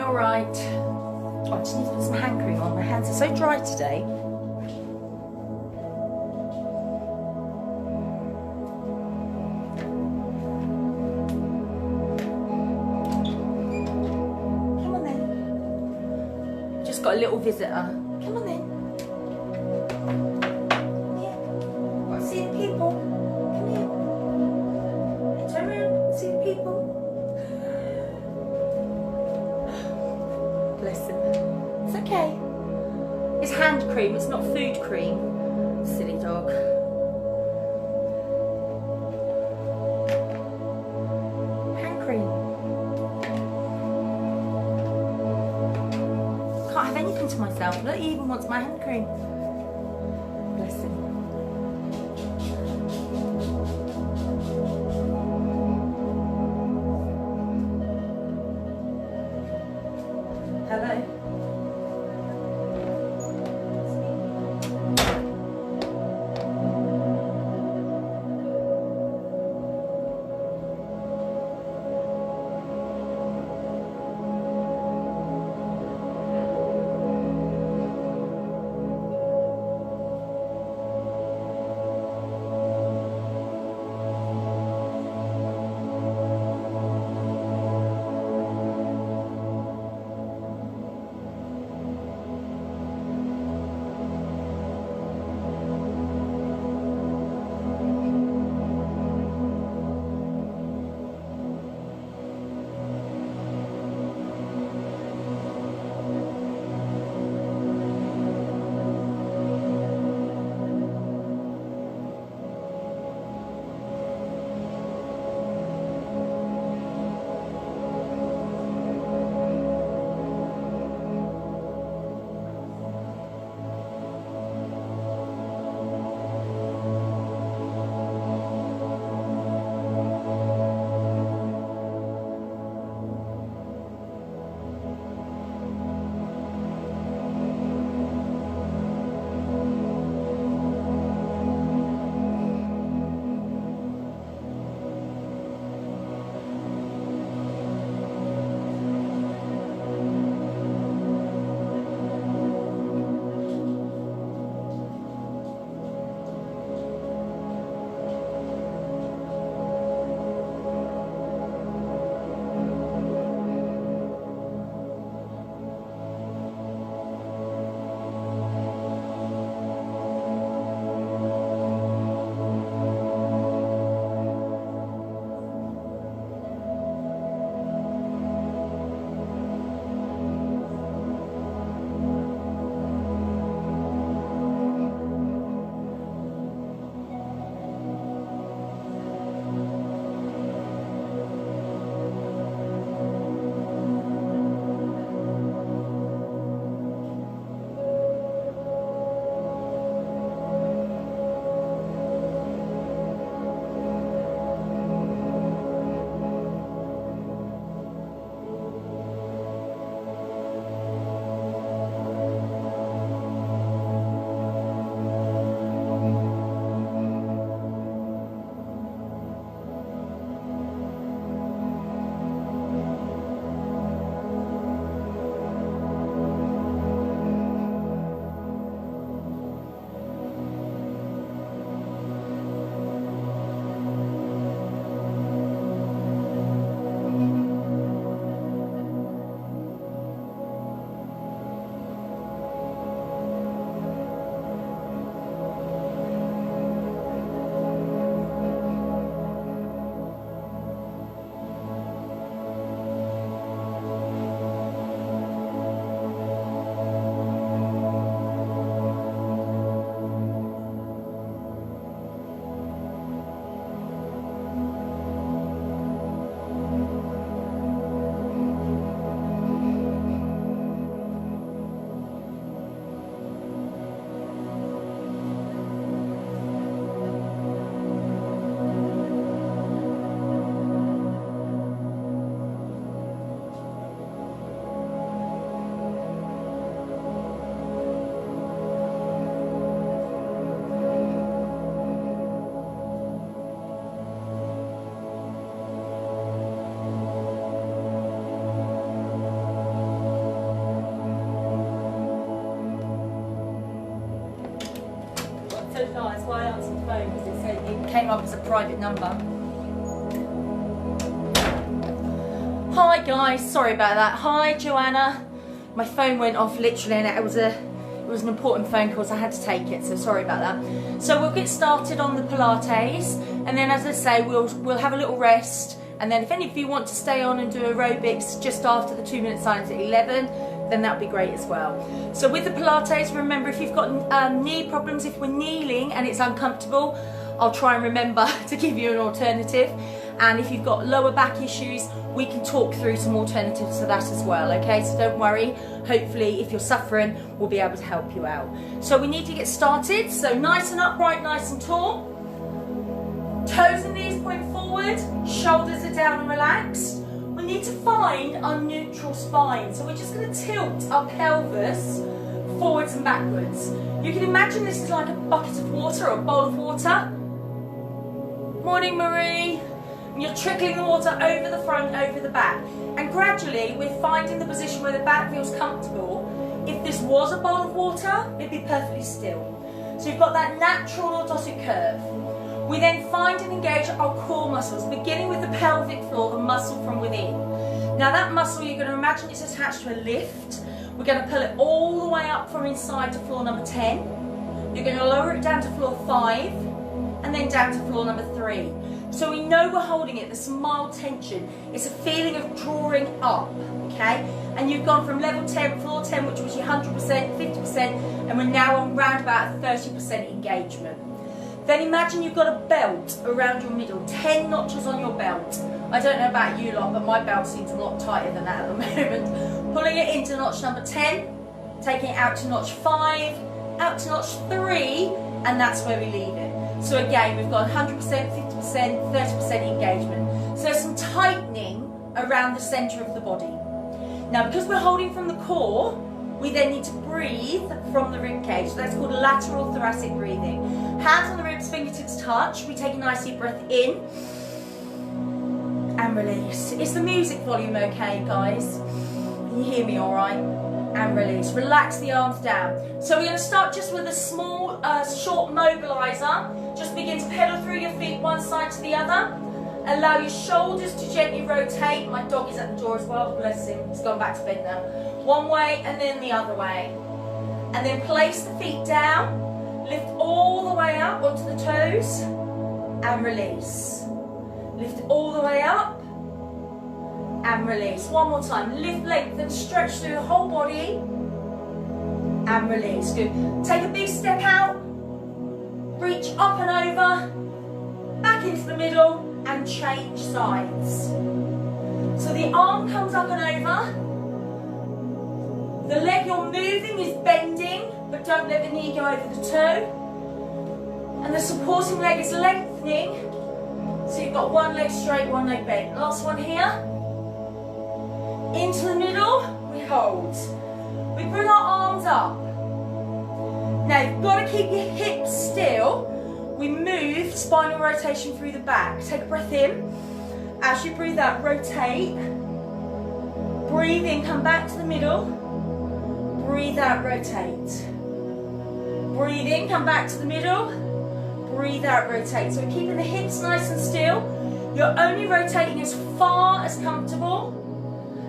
all right? Oh, I just need to put some hand cream on. My hands are so dry today. Come on then. Just got a little visitor. Come on then. Yeah. Want to see the people? Come here. Turn around. See the people. Bless him. It's okay. It's hand cream, it's not food cream. Silly dog. Hand cream. Can't have anything to myself. Look, he even wants my hand cream. Bless him. Hello. came up as a private number. Hi guys, sorry about that. Hi Joanna. My phone went off literally, and it was an important phone call, so I had to take it, so sorry about that. So we'll get started on the Pilates, and then as I say, we'll have a little rest, and then if any of you want to stay on and do aerobics just after the 2-minute silence at 11, then that'd be great as well. So with the Pilates, remember if you've got knee problems, if we're kneeling and it's uncomfortable, I'll try and remember to give you an alternative. And if you've got lower back issues, we can talk through some alternatives to that as well, okay? So don't worry, hopefully if you're suffering, we'll be able to help you out. So we need to get started, so nice and upright, nice and tall. Toes and knees point forward, shoulders are down and relaxed. We need to find our neutral spine, so we're just going to tilt our pelvis forwards and backwards. You can imagine this is like a bucket of water or a bowl of water. Morning Marie. You're trickling the water over the front, over the back. And gradually we're finding the position where the back feels comfortable. If this was a bowl of water, it'd be perfectly still. So you've got that natural lordotic curve. We then find and engage our core muscles, beginning with the pelvic floor, the muscle from within. Now that muscle, you're going to imagine it's attached to a lift. We're going to pull it all the way up from inside to floor number 10. You're going to lower it down to floor 5, and then down to floor number 3. So we know we're holding it, there's some mild tension. It's a feeling of drawing up, okay? And you've gone from level 10, floor 10, which was your 100%, 50%, and we're now on round about a 30% engagement. Then imagine you've got a belt around your middle, 10 notches on your belt. I don't know about you lot, but my belt seems a lot tighter than that at the moment. Pulling it into notch number 10, taking it out to notch 5, out to notch 3, and that's where we leave it. So again, we've got 100%, 50%, 30% engagement. So some tightening around the centre of the body. Now, because we're holding from the core, we then need to breathe from the rib cage. So that's called lateral thoracic breathing. Hands on the ribs, fingertips touch. We take a nice deep breath in and release. Is the music volume okay, guys? Can you hear me all right? And release. Relax the arms down. So we're going to start just with a small, short mobilizer. Just begin to pedal through your feet one side to the other. Allow your shoulders to gently rotate. My dog is at the door as well, bless him. He's gone back to bed now. One way and then the other way. And then place the feet down. Lift all the way up onto the toes. And release. Lift all the way up. And release. One more time. Lift, lengthen, stretch through the whole body. And release. Good. Take a big step out. Reach up and over. Back into the middle. And change sides. So the arm comes up and over. The leg you're moving is bending, but don't let the knee go over the toe. And the supporting leg is lengthening. So you've got one leg straight, one leg bent. Last one here. Into the middle, we hold. We bring our arms up. Now you've got to keep your hips still. We move spinal rotation through the back. Take a breath in. As you breathe out, rotate. Breathe in, come back to the middle. Breathe out, rotate. Breathe in, come back to the middle. Breathe out, rotate. So we're keeping the hips nice and still. You're only rotating as far as comfortable.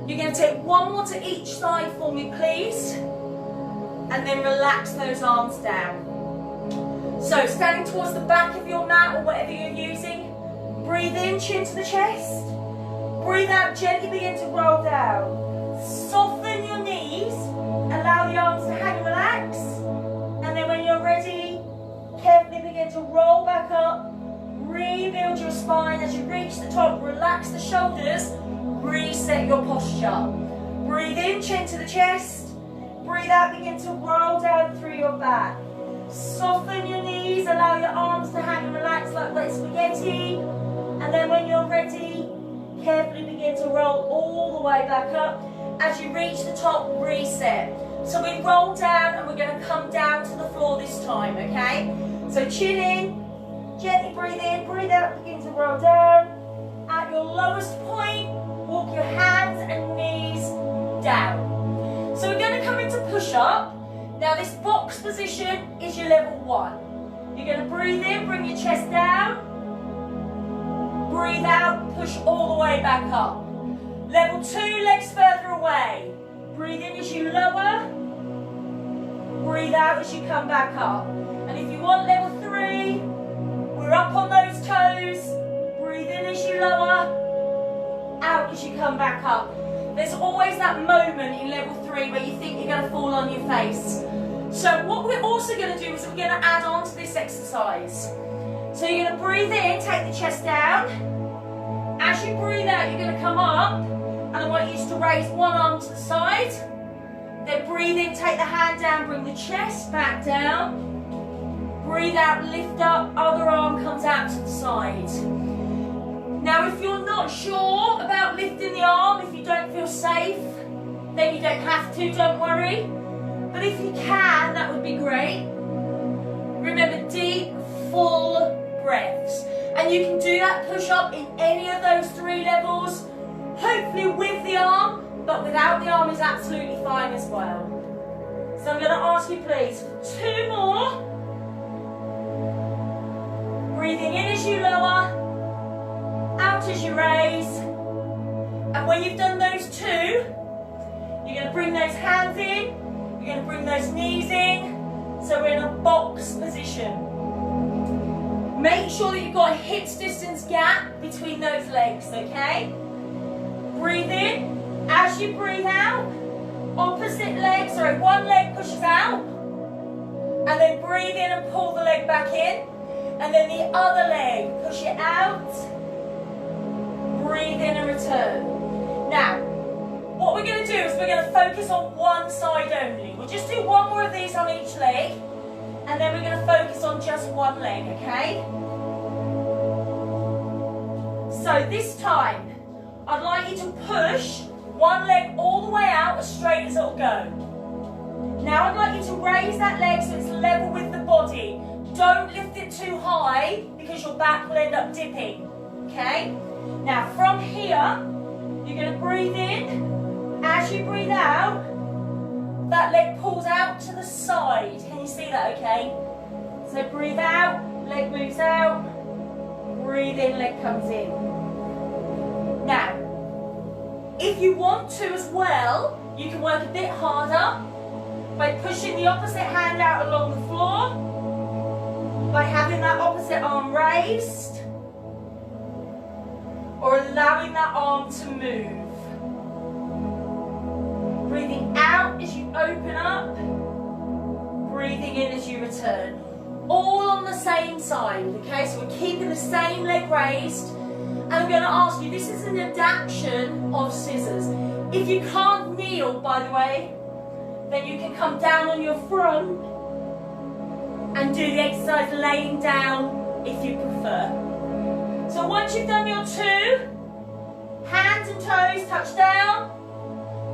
You're going to take one more to each side for me, please. And then relax those arms down. So standing towards the back of your mat or whatever you're using. Breathe in, chin to the chest. Breathe out, gently begin to roll down. Soften your knees. Allow the arms to hang and relax. And then when you're ready, carefully begin to roll back up. Rebuild your spine as you reach the top. Relax the shoulders. Reset your posture. Breathe in, chin to the chest. Breathe out, begin to roll down through your back. Soften your knees, allow your arms to hang and relax like spaghetti. And then when you're ready, carefully begin to roll all the way back up. As you reach the top, reset. So we roll down and we're going to come down to the floor this time, okay? So chin in, gently breathe in, breathe out, begin to roll down. At your lowest point, walk your hands and knees down. So we're going to come into push-up. Now this box position is your level 1. You're going to breathe in, bring your chest down. breathe out, push all the way back up. Level 2, legs further away. Breathe in as you lower. Breathe out as you come back up. And if you want level 3, we're up on those toes. Breathe in as you lower. Out as you come back up. There's always that moment in level 3 where you think you're going to fall on your face. So what we're also going to do is we're going to add on to this exercise. So you're going to breathe in, take the chest down. As you breathe out, you're going to come up, and I want you to raise one arm to the side. Then breathe in, take the hand down, bring the chest back down. Breathe out, lift up, other arm comes out to the side. Now if you're not sure about lifting the arm, if you don't feel safe, then you don't have to, don't worry. But if you can, that would be great. Remember, deep, full breaths. And you can do that push-up in any of those 3 levels, hopefully with the arm, but without the arm is absolutely fine as well. So I'm going to ask you please, 2 more. Breathing in as you lower, out as you raise. And when you've done those 2, you're going to bring those hands in, you're going to bring those knees in, so we're in a box position. Make sure that you've got a hips distance gap between those legs, okay? Breathe in. As you breathe out, opposite leg, one leg pushes out. And then breathe in and pull the leg back in. And then the other leg, push it out. Breathe in and return. Now, what we're going to do is we're going to focus on one side only. We'll just do 1 more of these on each leg. And then we're going to focus on just one leg, okay? So this time, I'd like you to push one leg all the way out as straight as it'll go. Now I'd like you to raise that leg so it's level with the body. Don't lift it too high because your back will end up dipping, okay? Now from here, you're going to breathe in. As you breathe out, that leg pulls out to the side. Can you see that, okay? So breathe out, leg moves out. Breathe in, leg comes in. Now, if you want to as well, you can work a bit harder by pushing the opposite hand out along the floor, by having that opposite arm raised, or allowing that arm to move. Breathing out as you open up, breathing in as you return. All on the same side, okay? So we're keeping the same leg raised. And I'm going to ask you, this is an adaptation of scissors. If you can't kneel, by the way, then you can come down on your front and do the exercise laying down if you prefer. So once you've done your 2, hands and toes touch down.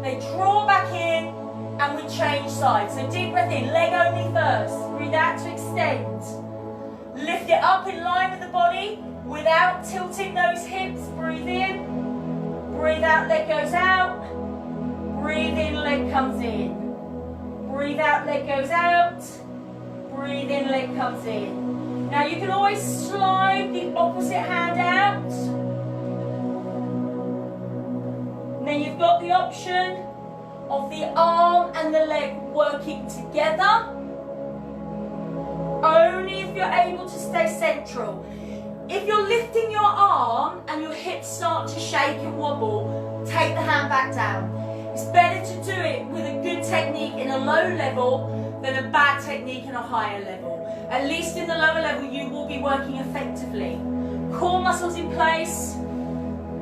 They draw back in and we change sides. So deep breath in, leg only first. Breathe out to extend. Lift it up in line with the body without tilting those hips. Breathe in. Breathe out, leg goes out. Breathe in, leg comes in. Breathe out, leg goes out. Breathe in, leg comes in. Now you can always slide the opposite hand out. And then you've got the option of the arm and the leg working together. Only if you're able to stay central. If you're lifting your arm and your hips start to shake and wobble, take the hand back down. It's better to do it with a good technique in a low level than a bad technique in a higher level. At least in the lower level you will be working effectively. Core muscles in place,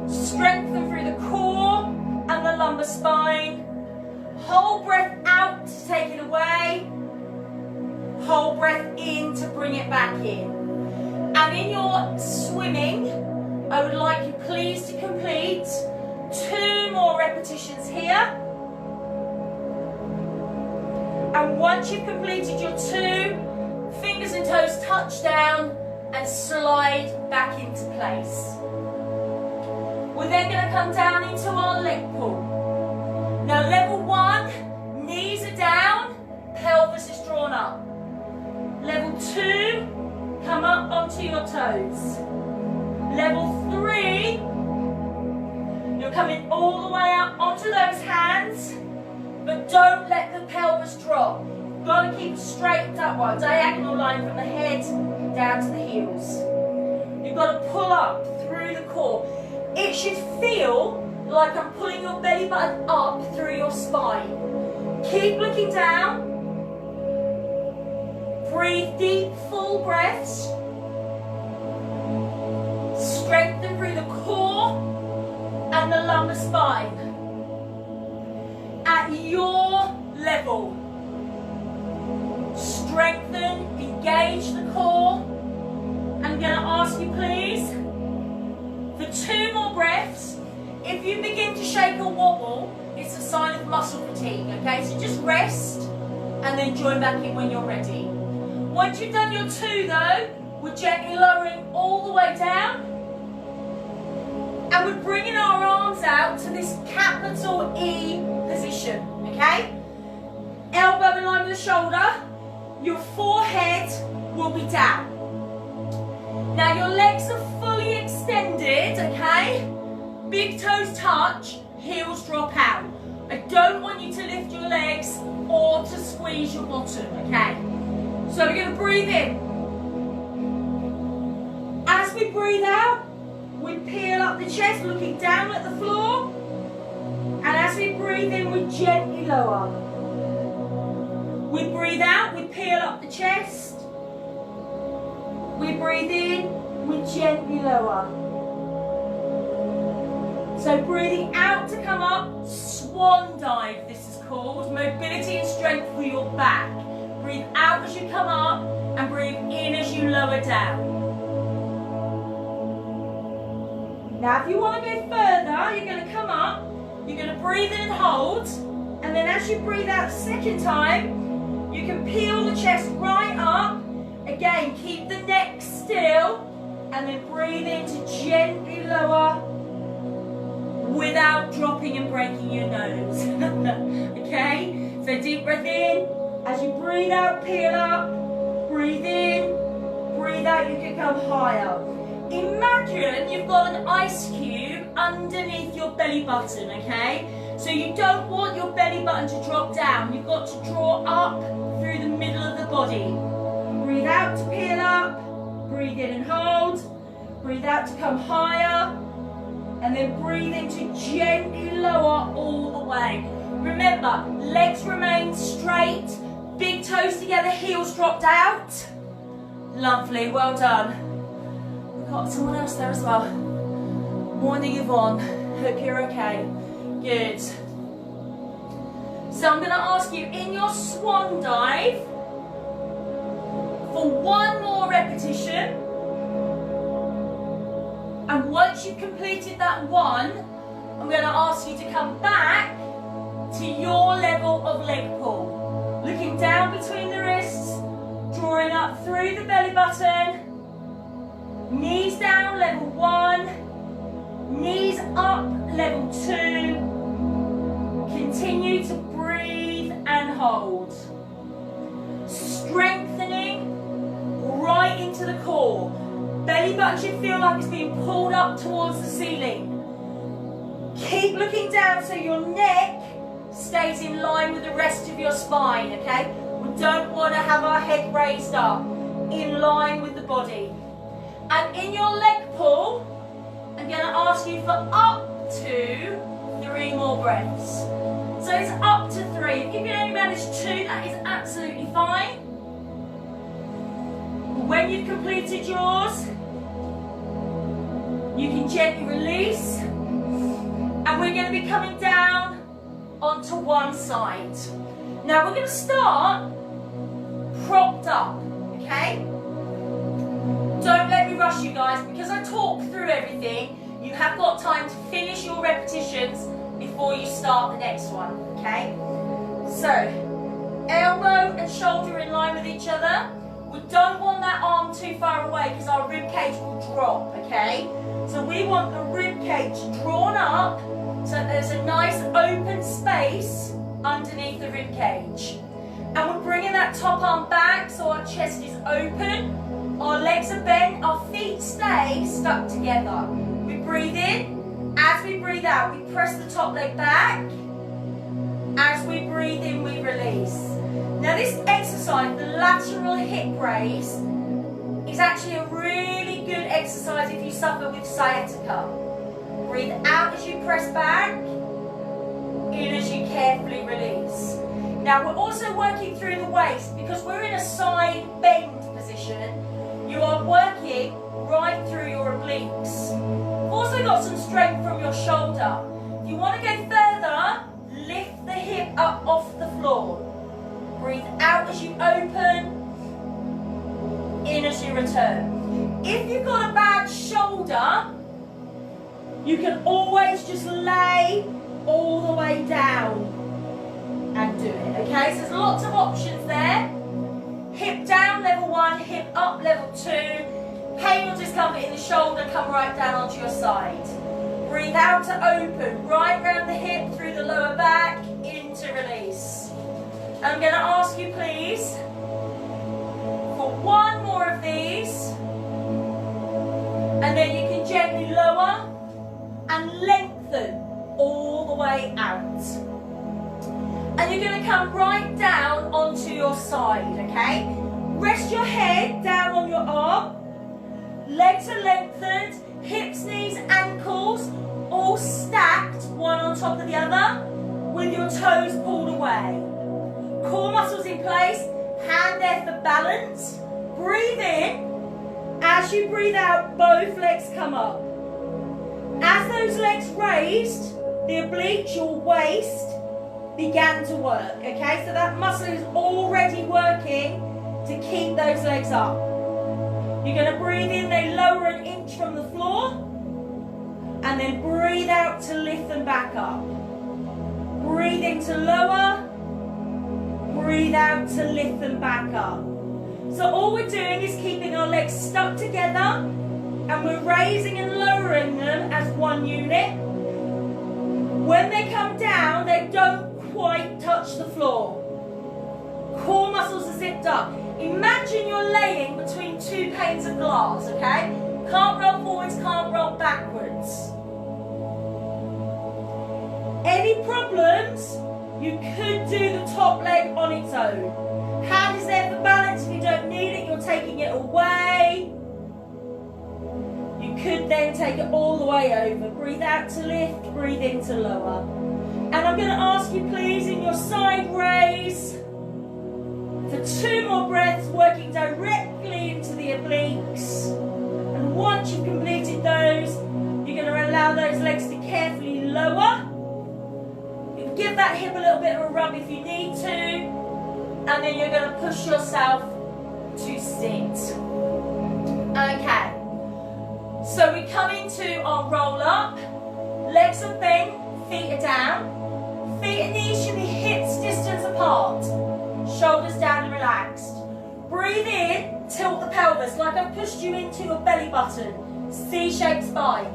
strengthen through the core and the lumbar spine. Hold breath out to take it away. Hold breath in to bring it back in. And in your swimming, I would like you please to complete 2 more repetitions here. And once you've completed your 2, fingers and toes touch down and slide back into place. We're then going to come down into our leg pull. Now level 1, knees are down, pelvis is drawn up. Level 2, come up onto your toes. Level 3, breathe, you're coming all the way up onto those hands, but don't let the pelvis drop. You've got to keep a straight upward, diagonal line from the head down to the heels. You've got to pull up through the core. It should feel like I'm pulling your belly button up through your spine. Keep looking down. Breathe deep, full breaths. Strengthen through the core and the lumbar spine. At your level. Strengthen, engage the core. I'm going to ask you please, for 2 more breaths, if you begin to shake or wobble, it's a sign of muscle fatigue, okay? So just rest and then join back in when you're ready. Once you've done your 2 though, we're gently lowering all the way down. And we're bringing our arms out to this capital E position, okay? Elbow in line with the shoulder. Your forehead will be down. Now your legs are fully extended, okay? Big toes touch, heels drop out. I don't want you to lift your legs or to squeeze your bottom, okay? So we're going to breathe in. As we breathe out, we peel up the chest, looking down at the floor. And as we breathe in, we gently lower. We breathe out, we peel up the chest. We breathe in, we gently lower. So breathing out to come up, swan dive this is called. Mobility and strength for your back. Breathe out as you come up and breathe in as you lower down. Now if you want to go further, you're going to come up, you're going to breathe in and hold, and then as you breathe out the second time, you can peel the chest right up. Again, keep the neck still, and then breathe in to gently lower without dropping and breaking your nose. Okay, so deep breath in, as you breathe out, peel up, breathe in, breathe out, you can come higher. Imagine you've got an ice cube underneath your belly button, okay? So you don't want your belly button to drop down. You've got to draw up through the middle of the body. Breathe out to peel up, breathe in and hold, breathe out to come higher, and then breathe in to gently lower all the way. Remember, legs remain straight, big toes together, heels dropped out. Lovely, well done. Got someone else there as well. Morning Yvonne, hope you're okay. Good. So I'm going to ask you in your swan dive for 1 more repetition. And once you've completed that 1, I'm going to ask you to come back to your level of leg pull. Looking down between the wrists, drawing up through the belly button. Knees down, level 1. Knees up, level 2. Continue to breathe and hold. Strengthening right into the core. Belly button should feel like it's being pulled up towards the ceiling. Keep looking down so your neck stays in line with the rest of your spine, okay? We don't want to have our head raised up, in line with the body. And in your leg pull, I'm going to ask you for up to 3 more breaths. So it's up to 3. If you can only manage 2, that is absolutely fine. When you've completed yours, you can gently release. And we're going to be coming down onto one side. Now we're going to start propped up, okay? Don't let me rush you guys, because I talk through everything. You have got time to finish your repetitions before you start the next one, okay? So, elbow and shoulder in line with each other. We don't want that arm too far away because our rib cage will drop, okay? So we want the rib cage drawn up so that there's a nice open space underneath the rib cage. And we're bringing that top arm back so our chest is open. Our legs are bent, our feet stay stuck together. We breathe breathe in. As we breathe out, we press the top leg back. As we breathe in, we release. Now this exercise, the lateral hip raise, is actually a really good exercise if you suffer with sciatica. Breathe out as you press back, in as you carefully release. Now we're also working through the waist because we're in a side bend position. You are working right through your obliques. Also got some strength from your shoulder. If you want to go further, lift the hip up off the floor. Breathe out as you open, in as you return. If you've got a bad shoulder, you can always just lay all the way down and do it, okay? So there's lots of options there. Hip down, level 1, hip up, level 2. Pain or discomfort in the shoulder, come right down onto your side. Breathe out to open, right round the hip, through the lower back, into release. I'm going to ask you please for one more of these, and then you can gently lower and lengthen all the way out. And you're going to come right down onto your side, okay? Rest your head down on your arm. Legs are lengthened, hips, knees, ankles, all stacked, one on top of the other, with your toes pulled away. Core muscles in place, hand there for balance. Breathe in. As you breathe out, both legs come up. As those legs raised, the obliques, your waist, began to work, okay? So that muscle is already working to keep those legs up. You're going to breathe in, they lower an inch from the floor, and then breathe out to lift them back up. Breathe in to lower, breathe out to lift them back up. So all we're doing is keeping our legs stuck together, and we're raising and lowering them as one unit. When they come down, they don't quite touch the floor. Core muscles are zipped up. Imagine you're laying between two panes of glass, okay? Can't roll forwards, can't roll backwards. Any problems, you could do the top leg on its own. Hand is there for balance. If you don't need it, you're taking it away. You could then take it all the way over. Breathe out to lift, breathe in to lower. And I'm going to ask you please in your side raise for 2 more breaths, working directly into the obliques. And once you've completed those, you're going to allow those legs to carefully lower. You can give that hip a little bit of a rub if you need to. And then you're going to push yourself to sit. Okay. So we come into our roll up. Legs are bent, feet are down. Feet and knees should be hips distance apart. Shoulders down and relaxed. Breathe in, tilt the pelvis like I've pushed you into a belly button. C-shaped spine.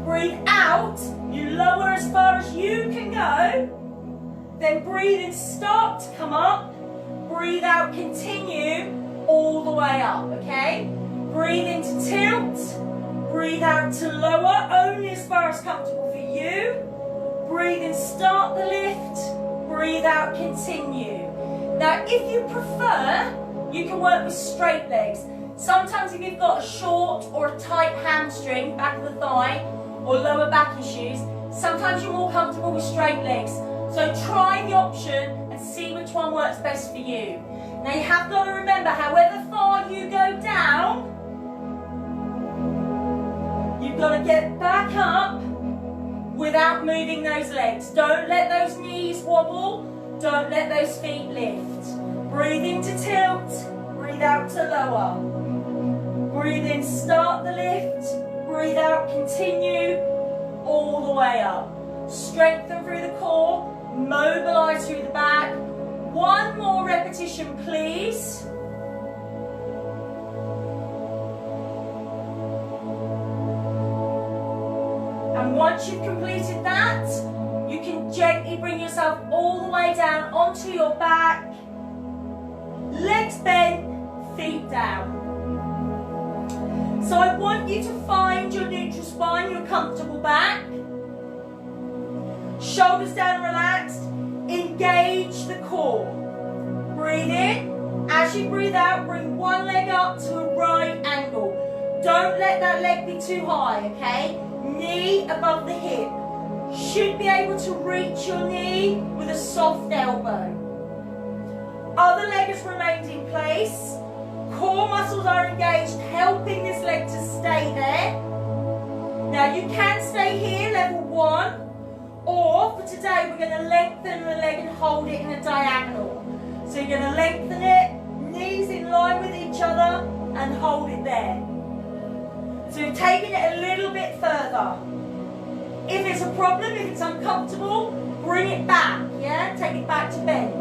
Breathe out, you lower as far as you can go. Then breathe in, start to come up. Breathe out, continue all the way up, okay? Breathe in to tilt. Breathe out to lower, only as far as comfortable for you. Breathe in, start the lift. Breathe out, continue. Now, if you prefer, you can work with straight legs. Sometimes if you've got a short or a tight hamstring, back of the thigh, or lower back issues, sometimes you're more comfortable with straight legs. So try the option and see which one works best for you. Now you have got to remember, however far you go down, you've got to get back up without moving those legs. Don't let those knees wobble. Don't let those feet lift. Breathe in to tilt. Breathe out to lower. Breathe in, start the lift. Breathe out, continue all the way up. Strengthen through the core. Mobilize through the back. One more repetition, please. And once you've completed that, you can gently bring yourself all the way down onto your back. Legs bent, feet down. So I want you to find your neutral spine, your comfortable back. Shoulders down, relaxed. Engage the core. Breathe in. As you breathe out, bring one leg up to a right angle. Don't let that leg be too high, okay? Knee above the hip. Should be able to reach your knee with a soft elbow. Other leg has remained in place. Core muscles are engaged, helping this leg to stay there. Now you can stay here, level 1. Or for today, we're going to lengthen the leg and hold it in a diagonal. So you're going to lengthen it, knees in line with each other, and hold it there. So you're taking it a little bit further. If it's a problem, if it's uncomfortable, bring it back, yeah? Take it back to bend.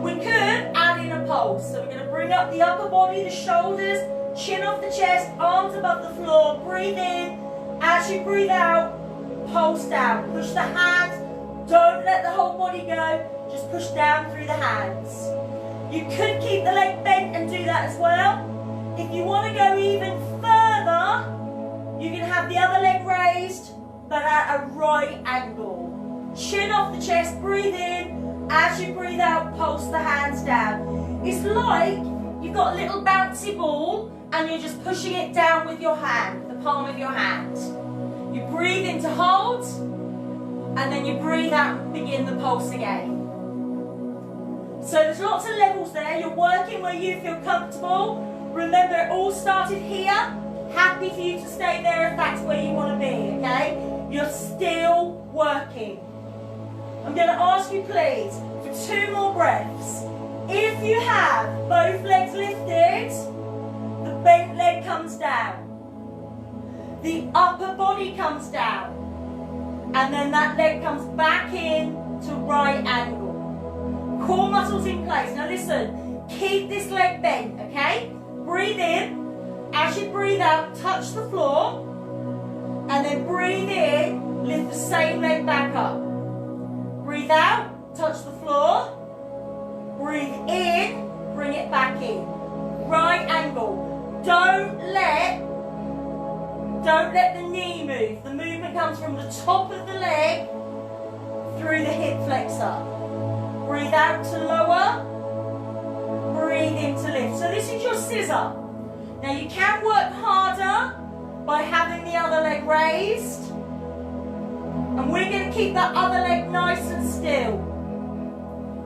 We could add in a pulse. So we're going to bring up the upper body, the shoulders, chin off the chest, arms above the floor. Breathe in. As you breathe out, pulse down. Push the hands. Don't let the whole body go. Just push down through the hands. You could keep the leg bent and do that as well. If you want to go even further, you can have the other leg raised, but at a right angle. Chin off the chest, breathe in. As you breathe out, pulse the hands down. It's like you've got a little bouncy ball and you're just pushing it down with your hand, the palm of your hand. You breathe in to hold, and then you breathe out and begin the pulse again. So there's lots of levels there. You're working where you feel comfortable. Remember, it all started here. Happy for you to stay there if that's where you want to be, okay? You're still working. I'm going to ask you, please, for 2 more breaths. If you have both legs lifted, the bent leg comes down. The upper body comes down. And then that leg comes back in to right angle. Core muscles in place. Now listen, keep this leg bent, okay? Breathe in. As you breathe out, touch the floor. And then breathe in, lift the same leg back up. Breathe out, touch the floor. Breathe in, bring it back in. Right angle. Don't let the knee move. The movement comes from the top of the leg through the hip flexor. Breathe out to lower. Breathe in to lift. So this is your scissor. Now you can work harder by having the other leg raised. And we're going to keep that other leg nice and still.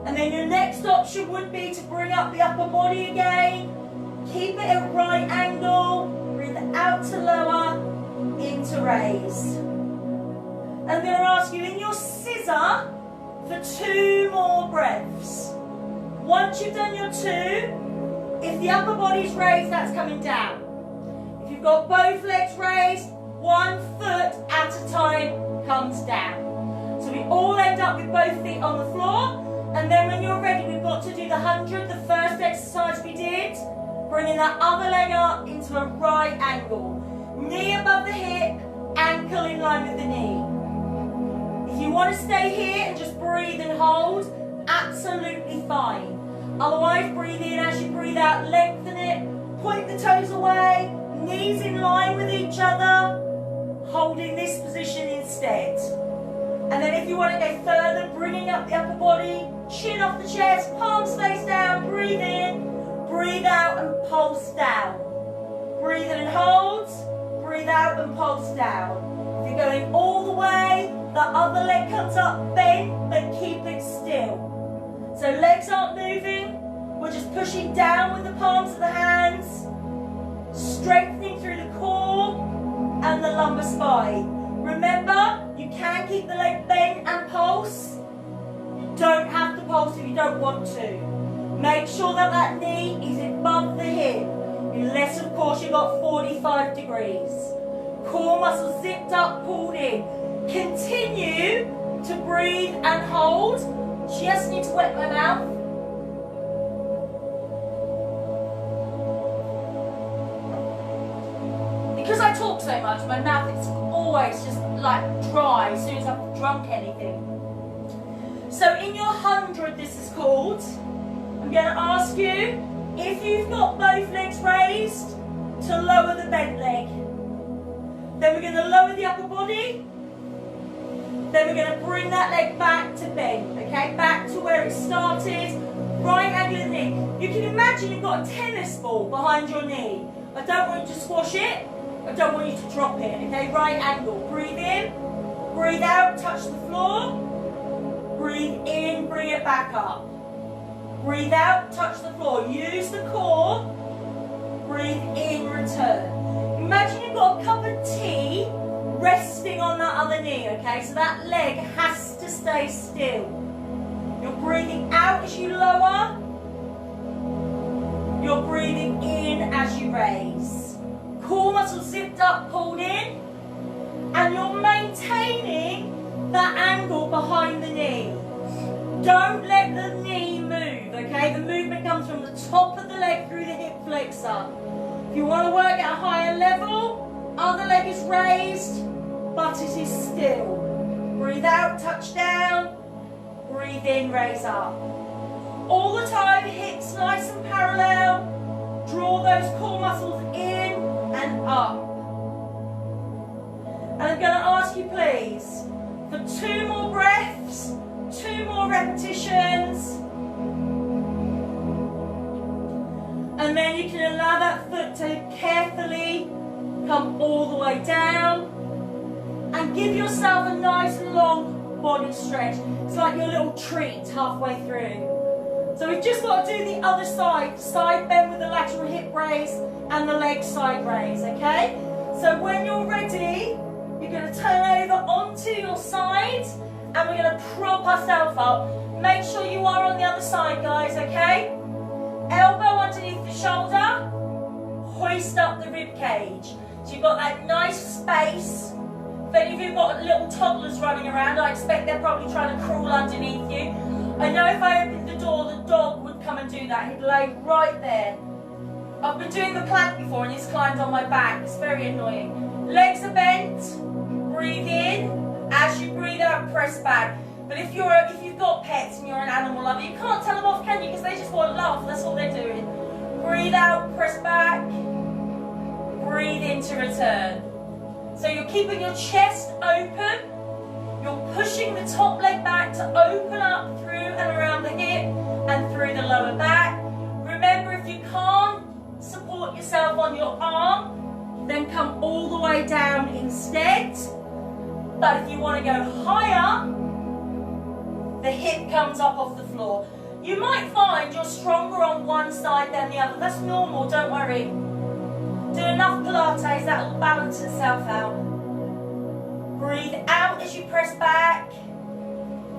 And then your next option would be to bring up the upper body again. Keep it at right angle. Breathe out to lower, in to raise. And I'm going to ask you in your scissor for 2 more breaths. Once you've done your 2, if the upper body's raised, that's coming down. If you've got both legs raised, 1 foot at a time comes down. So we all end up with both feet on the floor, and then when you're ready, we've got to do the 100, the first exercise we did, bringing that other leg up into a right angle. Knee above the hip, ankle in line with the knee. If you want to stay here and just breathe and hold, absolutely fine. Otherwise, breathe in as you breathe out, lengthen it, point the toes away, knees in line with each other, holding this position instead. And then if you want to go further, bringing up the upper body, chin off the chest, palms face down, breathe in, breathe out and pulse down. Breathe in and hold, breathe out and pulse down. If you're going all the way, the other leg comes up bent, but keep it still. So legs aren't moving, we're just pushing down with the palms of the hands, strengthening through the core and the lumbar spine. Remember, you can keep the leg bent and pulse. You don't have to pulse if you don't want to. Make sure that that knee is above the hip, unless of course you've got 45 degrees. Core muscles zipped up, pulled in. Continue to breathe and hold. Just need to wet my mouth. Because I talk so much, my mouth is always just like dry as soon as I've drunk anything. So in your 100, this is called, I'm going to ask you, if you've got both legs raised, to lower the bent leg. Then we're going to lower the upper body. Then we're going to bring that leg back to bend, okay? Back to where it started. Right angle of the knee. You can imagine you've got a tennis ball behind your knee. I don't want you to squash it. I don't want you to drop it, okay? Right angle. Breathe in. Breathe out. Touch the floor. Breathe in. Bring it back up. Breathe out. Touch the floor. Use the core. Breathe in. Return. Imagine you've got a cup of tea resting on that other knee, okay? So that leg has to stay still. You're breathing out as you lower. You're breathing in as you raise. Core muscles zipped up, pulled in. And you're maintaining that angle behind the knee. Don't let the knee move, okay? The movement comes from the top of the leg through the hip flexor. If you want to work at a higher level, other leg is raised, but it is still. Breathe out, touch down. Breathe in, raise up. All the time, hips nice and parallel. Draw those core muscles in and up. And I'm going to ask you, please, for 2 more breaths, 2 more repetitions. And then you can allow that foot to carefully come all the way down. And give yourself a nice long body stretch. It's like your little treat halfway through. So we've just got to do the other side. Side bend with the lateral hip raise and the leg side raise, okay? So when you're ready, you're going to turn over onto your side and we're going to prop ourselves up. Make sure you are on the other side, guys, okay? Elbow underneath the shoulder. Hoist up the rib cage. So you've got that nice space. If any of you have got little toddlers running around, I expect they're probably trying to crawl underneath you. I know if I opened the door, the dog would come and do that. He'd lay right there. I've been doing the plank before and he's climbed on my back. It's very annoying. Legs are bent. Breathe in. As you breathe out, press back. But if you've got pets and you're an animal lover, you can't tell them off, can you? Because they just want love. That's all they're doing. Breathe out, press back. Breathe in to return. So you're keeping your chest open. You're pushing the top leg back to open up through and around the hip and through the lower back. Remember, if you can't support yourself on your arm, then come all the way down instead. But if you want to go higher, the hip comes up off the floor. You might find you're stronger on one side than the other. That's normal, don't worry. Do enough Pilates, that will balance itself out. Breathe out as you press back.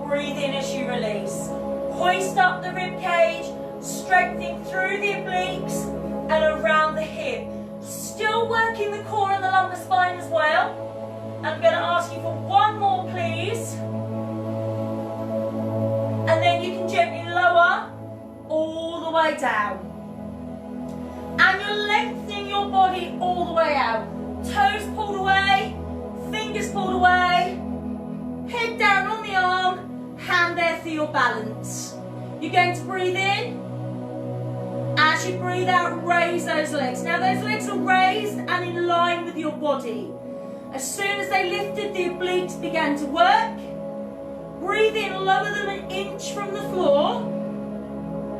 Breathe in as you release. Hoist up the rib cage, strengthening through the obliques and around the hip. Still working the core and the lumbar spine as well. I'm going to ask you for 1 more, please. And then you can gently lower all the way down. And you're lengthening your body all the way out. Toes pulled away, fingers pulled away, head down on the arm, hand there for your balance. You're going to breathe in. As you breathe out, raise those legs. Now those legs are raised and in line with your body. As soon as they lifted, the obliques began to work. Breathe in, lower them 1 inch from the floor,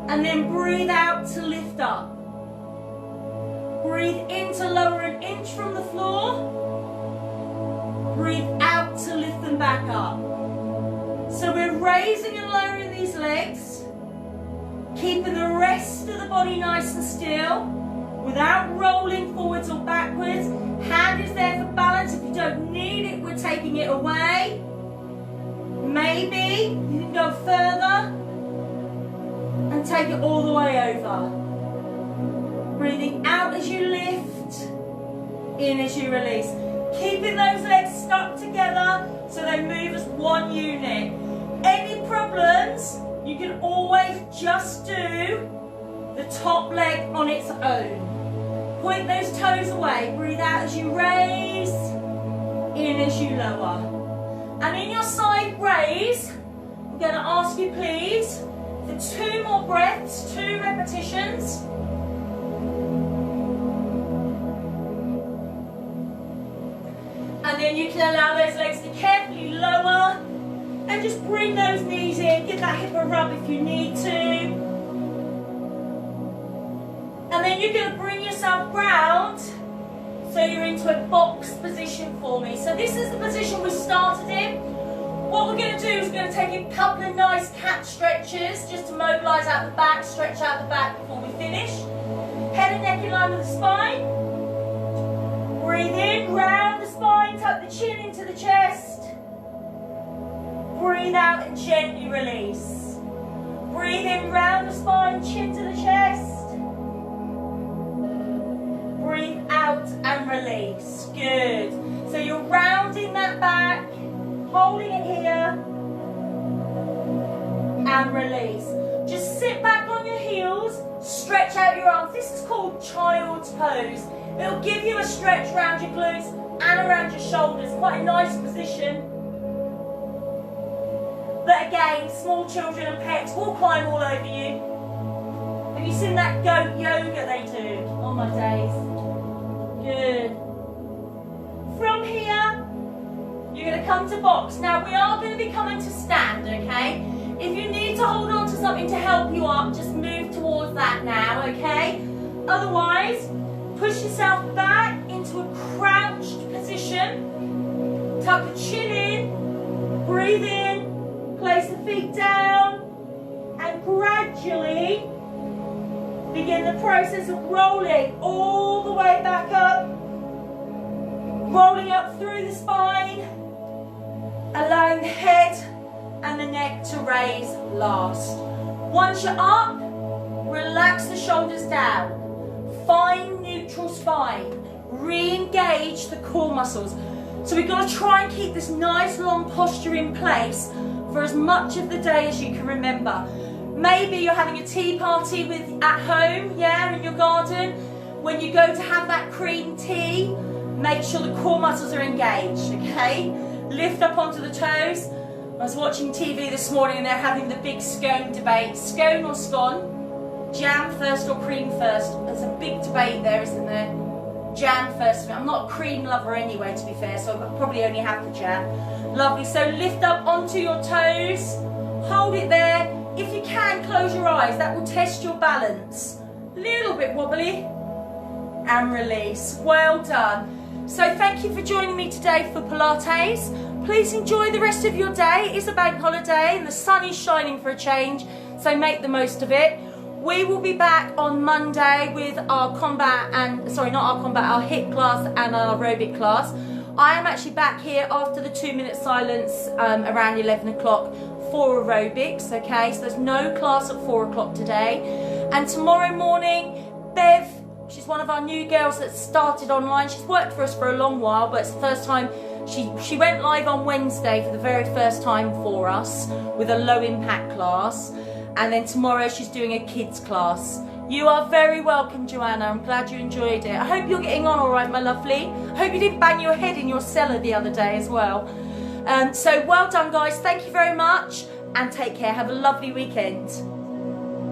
and then breathe out to lift up. Breathe in to lower 1 inch from the floor. Breathe out to lift them back up. So we're raising and lowering these legs, keeping the rest of the body nice and still, without rolling forwards or backwards. Hand is there for balance. If you don't need it, we're taking it away. Maybe you can go further and take it all the way over. Breathing out as you lift, in as you release. Keeping those legs stuck together so they move as one unit. Any problems, you can always just do the top leg on its own. Point those toes away. Breathe out as you raise, in as you lower. And in your side raise, I'm going to ask you please for 2 more breaths, 2 repetitions. then you can allow those legs to carefully lower and just bring those knees in. Give that hip a rub if you need to. And then you're going to bring yourself round so you're into a box position for me. So this is the position we started in. What we're going to do is we're going to take a couple of nice cat stretches just to mobilise out the back, stretch out the back before we finish. Head and neck in line with the spine. Breathe in, round the spine, tuck the chin into the chest. Breathe out and gently release. Breathe in, round the spine, chin to the chest. Breathe out and release. Good. So you're rounding that back, holding it here, and release. Just sit back on your heels, stretch out your arms. This is called child's pose. It'll give you a stretch around your glutes and around your shoulders. Quite a nice position. But again, small children and pets will climb all over you. Have you seen that goat yoga they do? Oh my days. Good. From here, you're going to come to box. Now we are going to be coming to stand, okay? If you need to hold on to something to help you up, just move towards that now, okay? Otherwise, push yourself back into a crouched position. Tuck the chin in, breathe in, place the feet down, and gradually begin the process of rolling all the way back up. Rolling up through the spine, allowing the head and the neck to raise last. Once you're up, relax the shoulders down. Find neutral spine. Re-engage the core muscles. So we've got to try and keep this nice long posture in place for as much of the day as you can remember. Maybe you're having a tea party at home, yeah, in your garden. When you go to have that cream tea, make sure the core muscles are engaged, okay? Lift up onto the toes. I was watching TV this morning and they're having the big scone debate. Scone or scone? Jam first or cream first? There's a big debate there, isn't there? Jam first. I'm not a cream lover anyway, to be fair, so I'll probably only have the jam. Lovely. So lift up onto your toes. Hold it there. If you can, close your eyes. That will test your balance. Little bit wobbly. And release. Well done. So thank you for joining me today for Pilates. Please enjoy the rest of your day. It's a bank holiday and the sun is shining for a change, so make the most of it. We will be back on Monday with our our HIIT class and our aerobic class. I am actually back here after the 2-minute silence around 11 o'clock for aerobics, okay? So there's no class at 4 o'clock today. And tomorrow morning, Bev, she's one of our new girls that started online. She's worked for us for a long while, but it's the first time. She went live on Wednesday for the very first time for us with a low impact class. And then tomorrow she's doing a kids class. You are very welcome, Joanna. I'm glad you enjoyed it. I hope you're getting on all right, my lovely. I hope you didn't bang your head in your cellar the other day as well. So well done, guys. Thank you very much and take care. Have a lovely weekend.